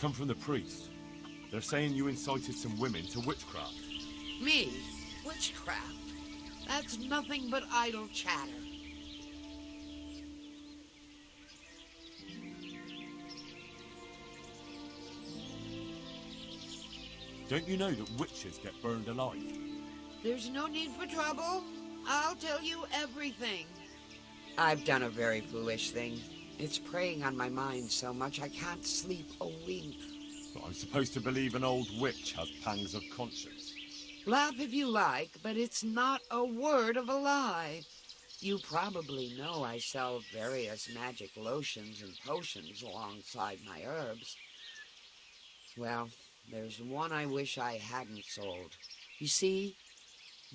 come from the priest. They're saying you incited some women to witchcraft. Me? Witchcraft? That's nothing but idle chatter. Don't you know that witches get burned alive? There's no need for trouble. I'll tell you everything. I've done a very foolish thing. It's preying on my mind so much I can't sleep a wink. But I'm supposed to believe an old witch has pangs of conscience. Laugh if you like, but it's not a word of a lie. You probably know I sell various magic lotions and potions alongside my herbs. Well, there's one I wish I hadn't sold. You see,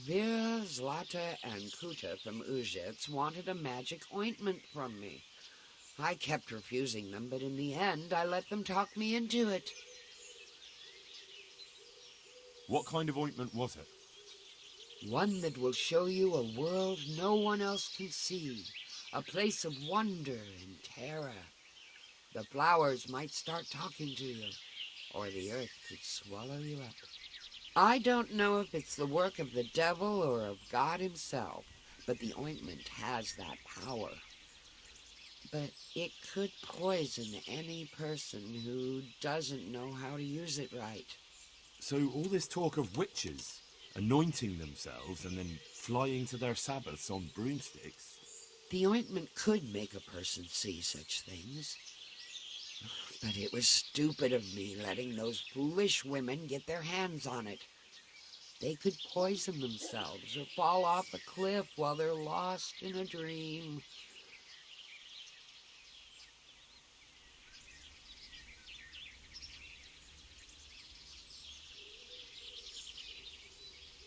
Vera, Zlata, and Kuta from Uzhitz wanted a magic ointment from me. I kept refusing them, but in the end, I let them talk me into it. What kind of ointment was it? One that will show you a world no one else can see, a place of wonder and terror. The flowers might start talking to you, or the earth could swallow you up. I don't know if it's the work of the devil or of God himself, but the ointment has that power. But it could poison any person who doesn't know how to use it right. So all this talk of witches anointing themselves and then flying to their sabbaths on broomsticks? The ointment could make a person see such things. But it was stupid of me letting those foolish women get their hands on it. They could poison themselves or fall off a cliff while they're lost in a dream.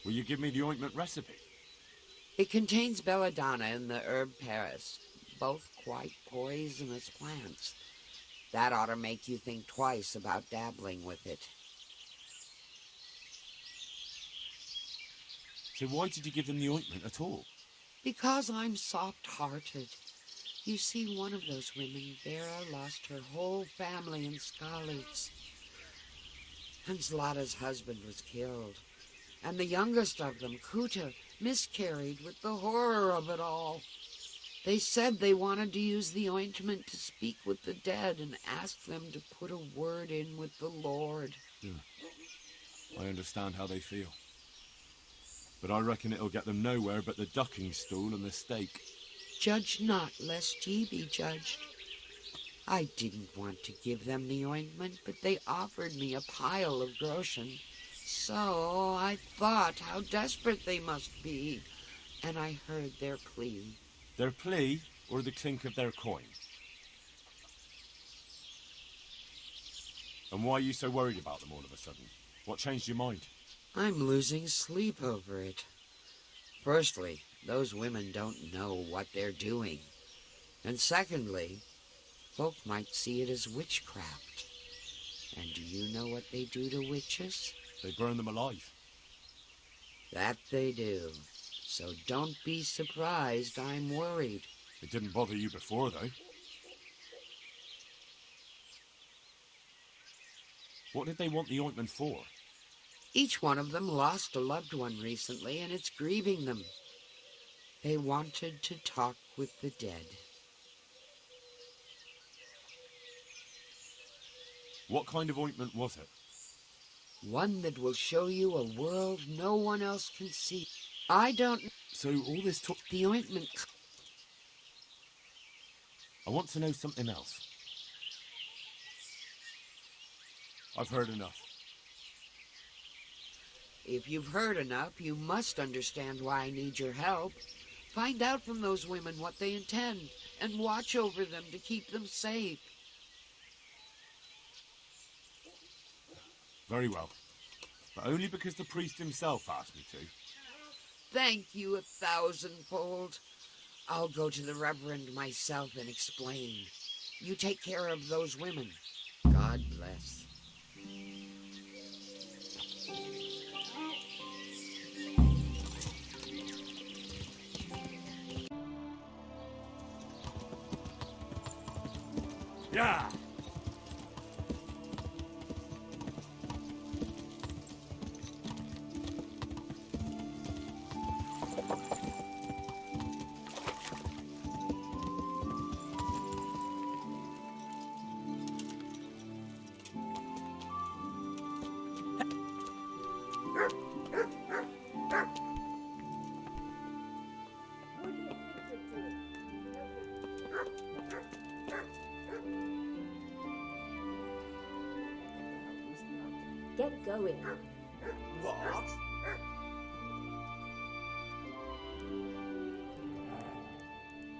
Will you give me the ointment recipe? It contains belladonna and the herb Paris, both quite poisonous plants. That ought to make you think twice about dabbling with it. So why did you give them the ointment at all? Because I'm soft-hearted. You see, one of those women, Vera, lost her whole family in Skalitz. And Zlata's husband was killed. And the youngest of them, Kuta, miscarried with the horror of it all. They said they wanted to use the ointment to speak with the dead and ask them to put a word in with the Lord. Yeah. I understand how they feel. But I reckon it'll get them nowhere but the ducking stool and the stake. Judge not, lest ye be judged. I didn't want to give them the ointment, but they offered me a pile of groschen. So I thought how desperate they must be, and I heard their plea. Their plea, or the clink of their coin? And why are you so worried about them all of a sudden? What changed your mind? I'm losing sleep over it. Firstly, those women don't know what they're doing. And secondly, folk might see it as witchcraft. And do you know what they do to witches? They burn them alive. That they do. So don't be surprised I'm worried. It didn't bother you before, though. What did they want the ointment for? Each one of them lost a loved one recently, and it's grieving them. They wanted to talk with the dead. What kind of ointment was it? One that will show you a world no one else can see. I don't... So all this talk... The ointment... I want to know something else. I've heard enough. If you've heard enough, you must understand why I need your help. Find out from those women what they intend, and watch over them to keep them safe. Very well. But only because the priest himself asked me to. Thank you 1,000-fold. I'll go to the Reverend myself and explain. You take care of those women. God bless. Yeah! Get going. What?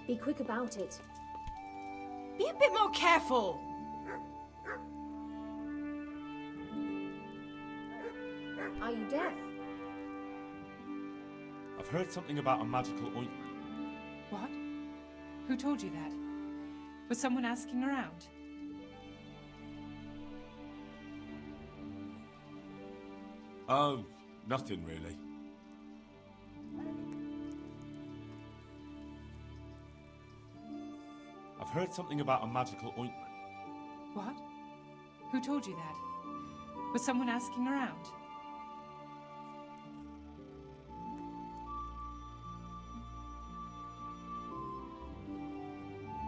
Be quick about it. Be a bit more careful. Are you deaf? I've heard something about a magical ointment. What? Who told you that? Was someone asking around? Oh, nothing really. I've heard something about a magical ointment. What? Who told you that? Was someone asking around?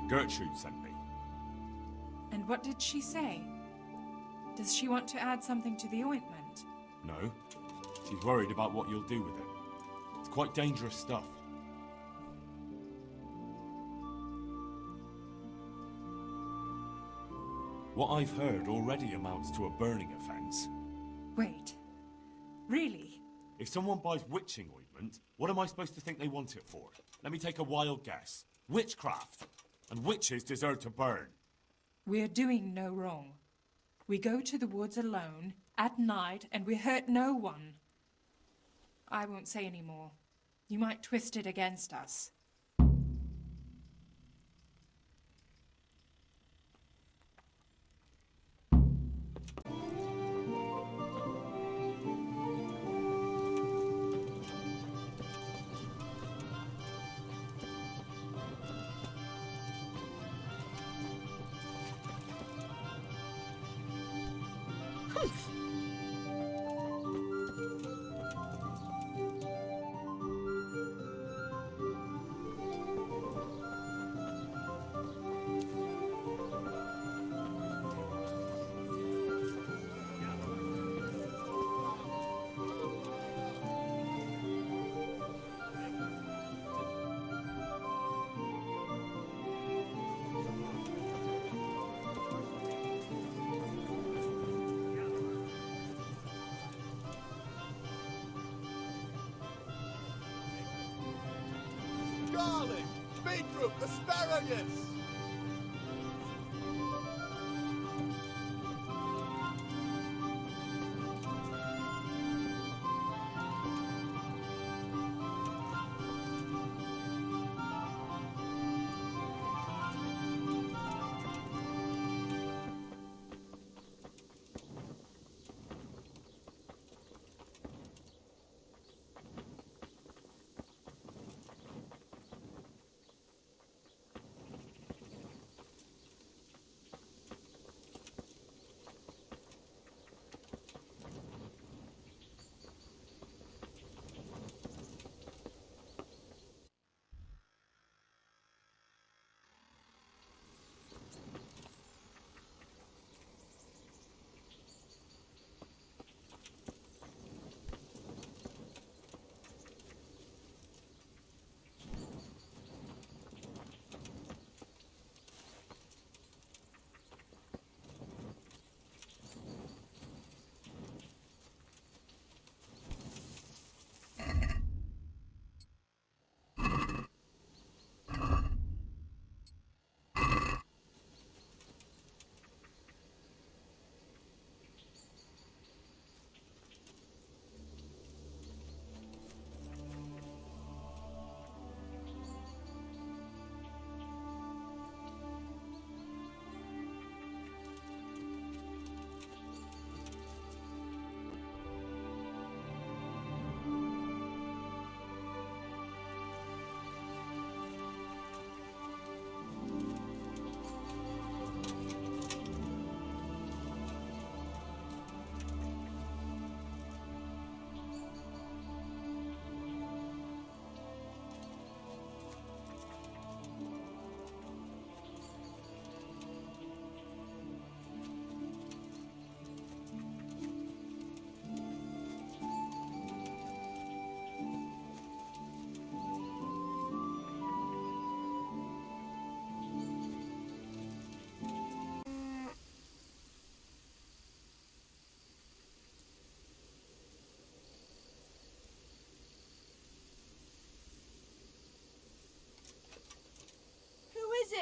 Gertrude sent me. And what did she say? Does she want to add something to the ointment? No. She's worried about what you'll do with it. It's quite dangerous stuff. What I've heard already amounts to a burning offence. Wait. Really? If someone buys witching ointment, what am I supposed to think they want it for? Let me take a wild guess. Witchcraft. And witches deserve to burn. We're doing no wrong. We go to the woods alone, at night, and we hurt no one. I won't say any more. You might twist it against us. Garlic, beetroot, asparagus!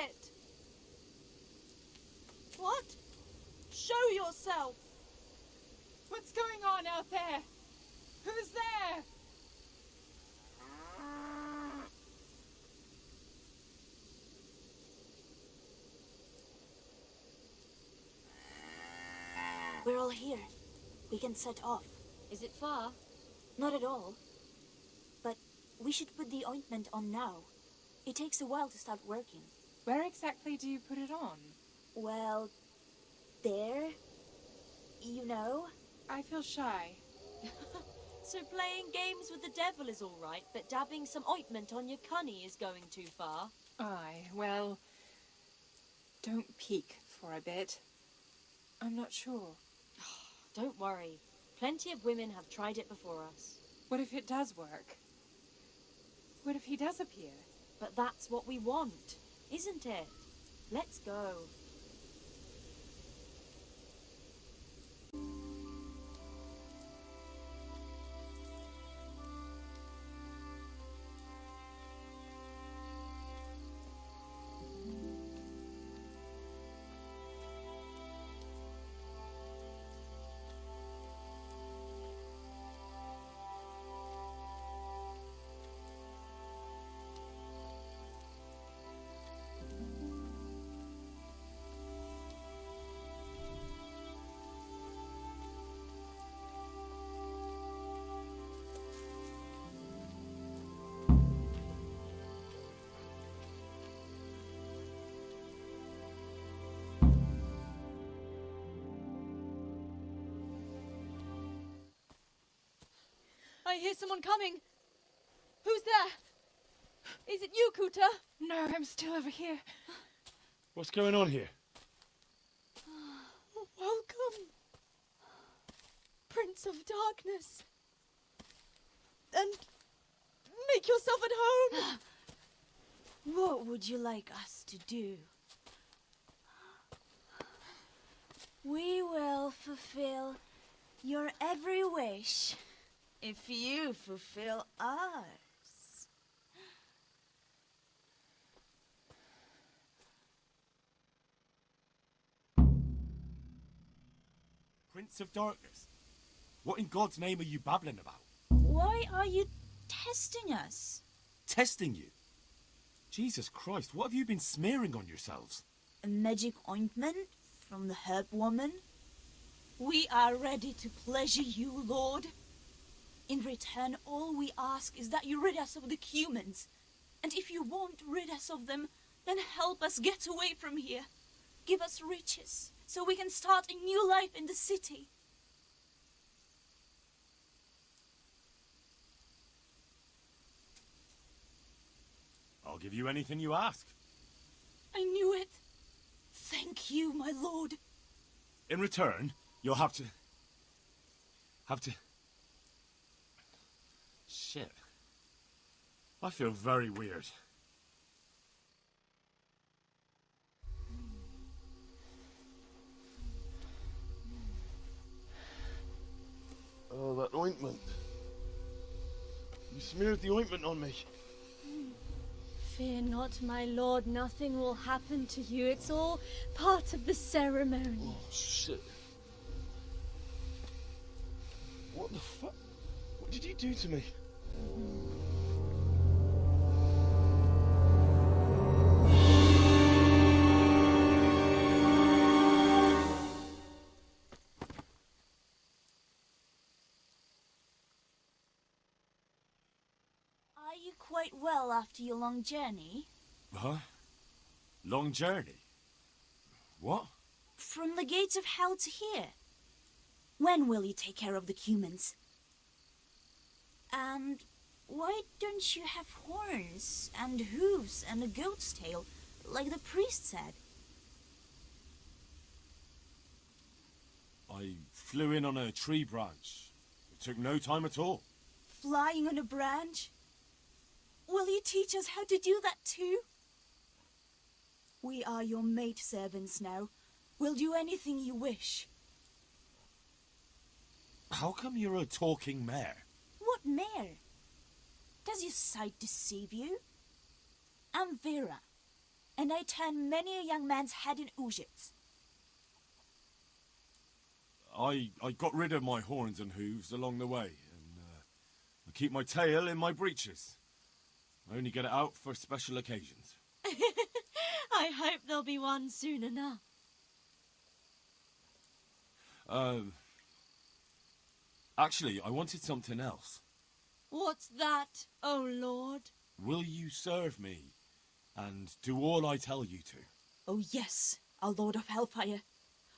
it! What? Show yourself! What's going on out there? Who's there? We're all here. We can set off. Is it far? Not at all. But we should put the ointment on now. It takes a while to start working. Where exactly do you put it on? Well, there. You know. I feel shy. So playing games with the devil is all right, but dabbing some ointment on your cunny is going too far. Aye, well, don't peek for a bit. I'm not sure. Don't worry. Plenty of women have tried it before us. What if it does work? What if he does appear? But that's what we want, isn't it? Let's go. I hear someone coming. Who's there? Is it you, Kuta? No, I'm still over here. What's going on here? Welcome, Prince of Darkness. And make yourself at home. What would you like us to do? We will fulfill your every wish if you fulfill ours. Prince of Darkness? What in God's name are you babbling about? Why are you testing us? Testing you? Jesus Christ, what have you been smearing on yourselves? A magic ointment from the herb woman? We are ready to pleasure you, Lord. In return, all we ask is that you rid us of the Cumans. And if you won't rid us of them, then help us get away from here. Give us riches, so we can start a new life in the city. I'll give you anything you ask. I knew it. Thank you, my lord. In return, you'll have to... Shit. I feel very weird. Oh, that ointment. You smeared the ointment on me. Fear not, my lord. Nothing will happen to you. It's all part of the ceremony. Oh, shit. What the fuck? What did you do to me? Are you quite well after your long journey? Huh? Long journey? What? From the gates of hell to here. When will you take care of the Cumans? And why don't you have horns and hooves and a goat's tail, like the priest said? I flew in on a tree branch. It took no time at all. Flying on a branch? Will you teach us how to do that too? We are your maidservants now. We'll do anything you wish. How come you're a talking mare? What mare? Does your sight deceive you? I'm Vera, and I turned many a young man's head in Ujits. I got rid of my horns and hooves along the way, and I keep my tail in my breeches. I only get it out for special occasions. I hope there'll be one soon enough. Actually, I wanted something else. What's that, oh Lord? Will you serve me and do all I tell you to? Oh yes, our Lord of Hellfire.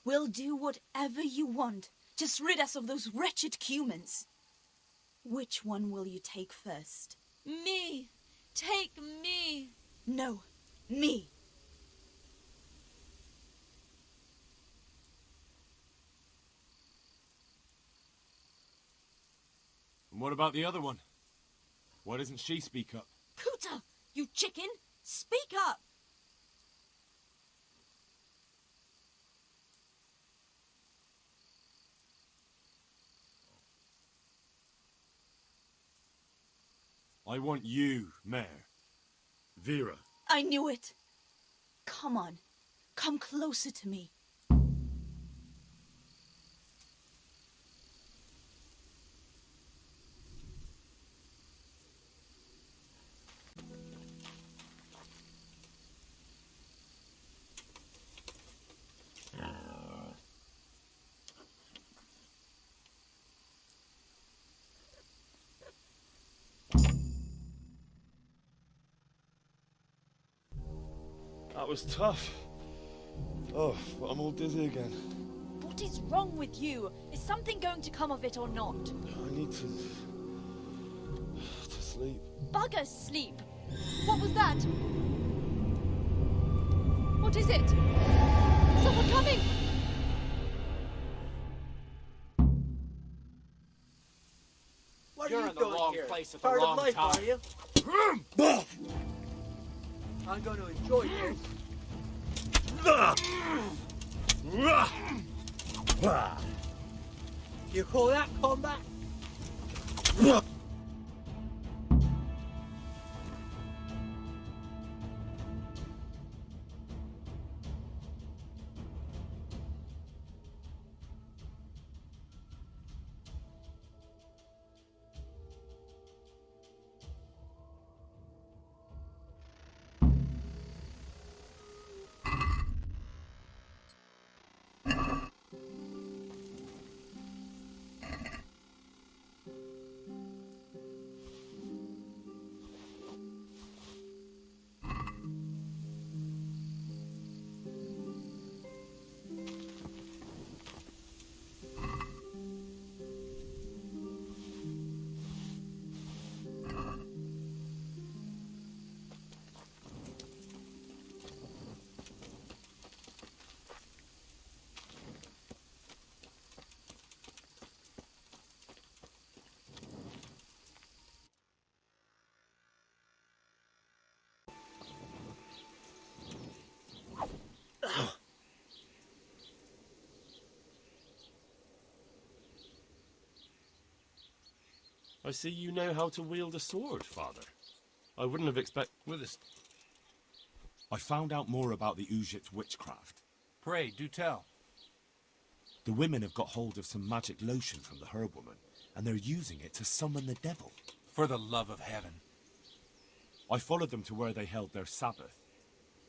We'll do whatever you want. Just rid us of those wretched Cumans. Which one will you take first? Me! Take me! No, me. And what about the other one? Why doesn't she speak up? Kuta, you chicken! Speak up! I want you, Mare. Vera. I knew it. Come on. Come closer to me. That was tough. Oh, but I'm all dizzy again. What is wrong with you? Is something going to come of it or not? I need to sleep. Bugger sleep! What was that? What is it? Someone coming! What You're are you in the doing wrong here? place at the Part wrong of life, time. are you? I'm going to enjoy this. You call that combat? I see you know how to wield a sword, Father. I wouldn't have expected... With us. I found out more about the Ujit witchcraft. Pray, do tell. The women have got hold of some magic lotion from the herb woman, and they're using it to summon the devil. For the love of heaven. I followed them to where they held their Sabbath.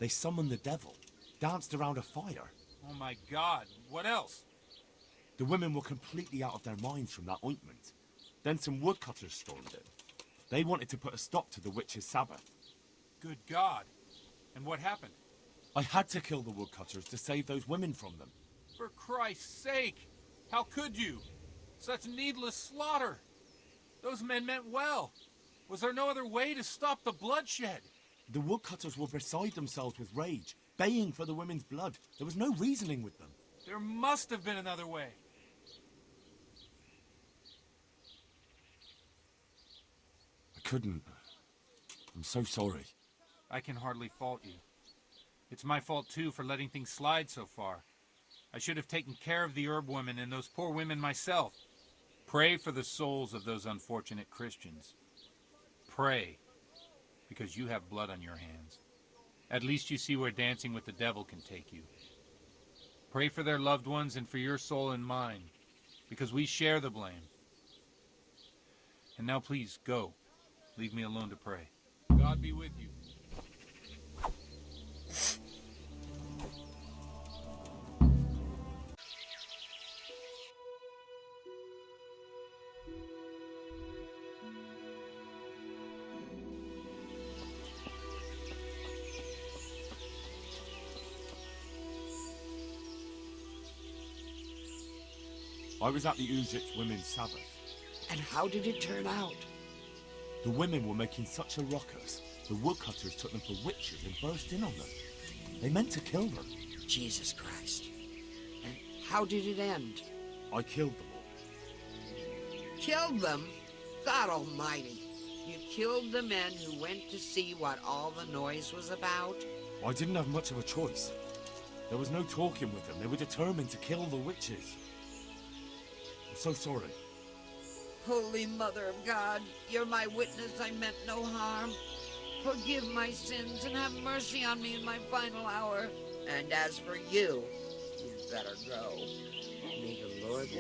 They summoned the devil, danced around a fire. Oh my God, what else? The women were completely out of their minds from that ointment. Then some woodcutters stormed in. They wanted to put a stop to the witch's Sabbath. Good God. And what happened? I had to kill the woodcutters to save those women from them. For Christ's sake! How could you? Such needless slaughter! Those men meant well. Was there no other way to stop the bloodshed? The woodcutters were beside themselves with rage, baying for the women's blood. There was no reasoning with them. There must have been another way. I couldn't. I'm so sorry. I can hardly fault you. It's my fault, too, for letting things slide so far. I should have taken care of the herb woman and those poor women myself. Pray for the souls of those unfortunate Christians. Pray, because you have blood on your hands. At least you see where dancing with the devil can take you. Pray for their loved ones and for your soul and mine, because we share the blame. And now please, go. Leave me alone to pray. God be with you. I was at the Uzit Women's Sabbath. And how did it turn out? The women were making such a ruckus, the woodcutters took them for witches and burst in on them. They meant to kill them. Jesus Christ. And how did it end? I killed them all. Killed them? God Almighty. You killed the men who went to see what all the noise was about? I didn't have much of a choice. There was no talking with them. They were determined to kill the witches. I'm so sorry. Holy Mother of God, you're my witness I meant no harm. Forgive my sins and have mercy on me in my final hour. And as for you, you'd better go. May the Lord